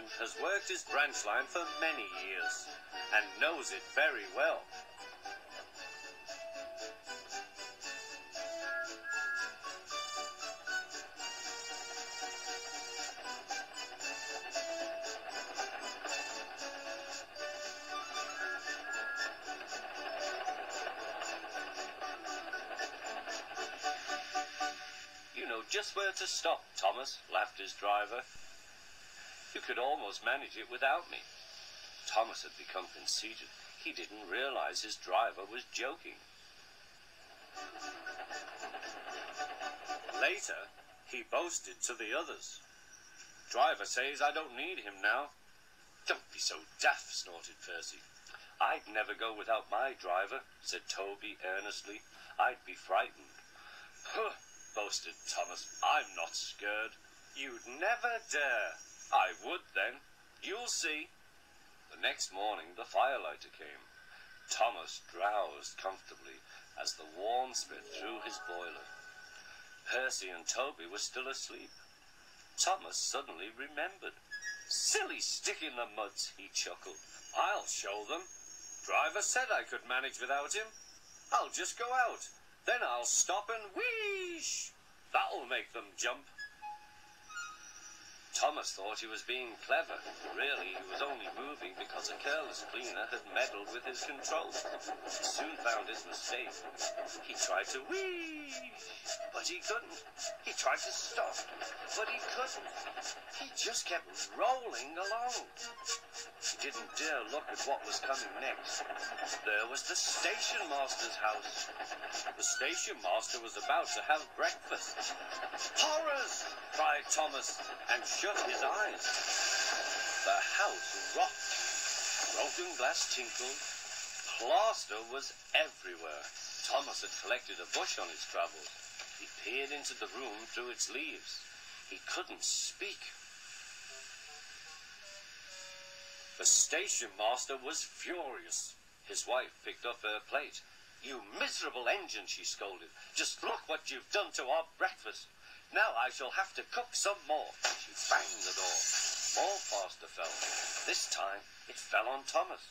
Re-Enactment has worked his branch line for many years and knows it very well. You know just where to stop, Thomas, laughed his driver. You could almost manage it without me. Thomas had become conceited. He didn't realize his driver was joking. Later, he boasted to the others. Driver says I don't need him now. Don't be so daft, snorted Percy. I'd never go without my driver, said Toby earnestly. I'd be frightened. Huh, boasted Thomas. I'm not scared. You'd never dare. I would then. You'll see. The next morning the firelighter came. Thomas drowsed comfortably as the warm spread through his boiler. Percy and Toby were still asleep. Thomas suddenly remembered. Silly stick in the muds, he chuckled. I'll show them. Driver said I could manage without him. I'll just go out. Then I'll stop and wheesh. That'll make them jump. Thomas thought he was being clever. Really, he was only moving because a careless cleaner had meddled with his controls. He soon found his mistake. He tried to wheeze, but he couldn't. He tried to stop, but he couldn't. He just kept rolling along. He didn't dare look at what was coming next. There was the station master's house. The station master was about to have breakfast. Horrors! Cried Thomas, and shut his eyes. The house rocked. Broken glass tinkled. Plaster was everywhere. Thomas had collected a bush on his travels. He peered into the room through its leaves. He couldn't speak. The station master was furious. His wife picked up her plate. You miserable engine, she scolded. Just look what you've done to our breakfast. Now I shall have to cook some more. She banged the door. More plaster fell. This time it fell on Thomas.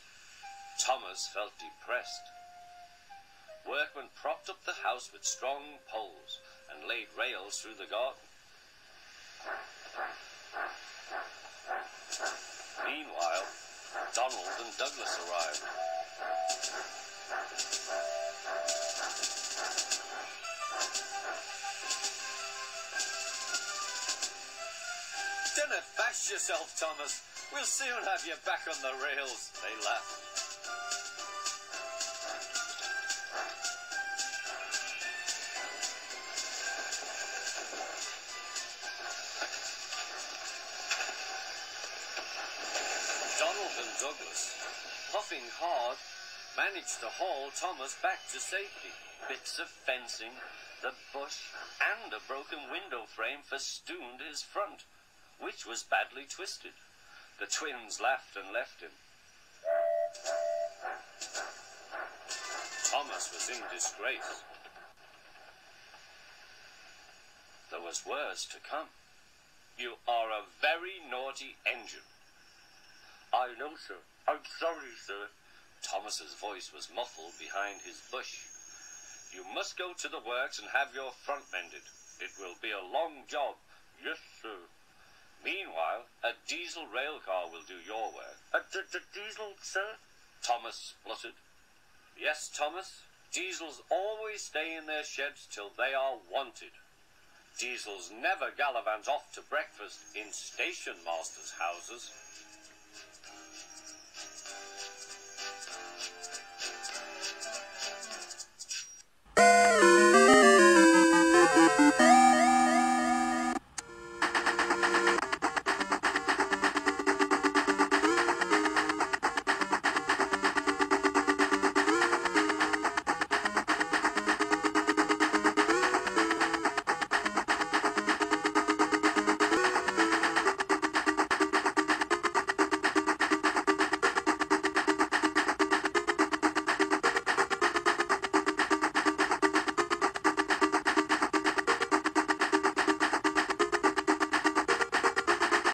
Thomas felt depressed. Workmen propped up the house with strong poles and laid rails through the garden. Meanwhile, Donald and Douglas arrived. Don't bash yourself, Thomas. We'll soon have you back on the rails, they laughed. Donald and Douglas, puffing hard, managed to haul Thomas back to safety. Bits of fencing, the bush, and a broken window frame festooned his front, which was badly twisted. The twins laughed and left him. Thomas was in disgrace. There was worse to come. You are a very naughty engine. I know, sir. I'm sorry, sir. Thomas's voice was muffled behind his bush. You must go to the works and have your front mended. It will be a long job. Yes, sir. Meanwhile, a diesel rail car will do your work. A diesel, sir? Thomas spluttered. Yes, Thomas. Diesels always stay in their sheds till they are wanted. Diesels never gallivant off to breakfast in station masters' houses.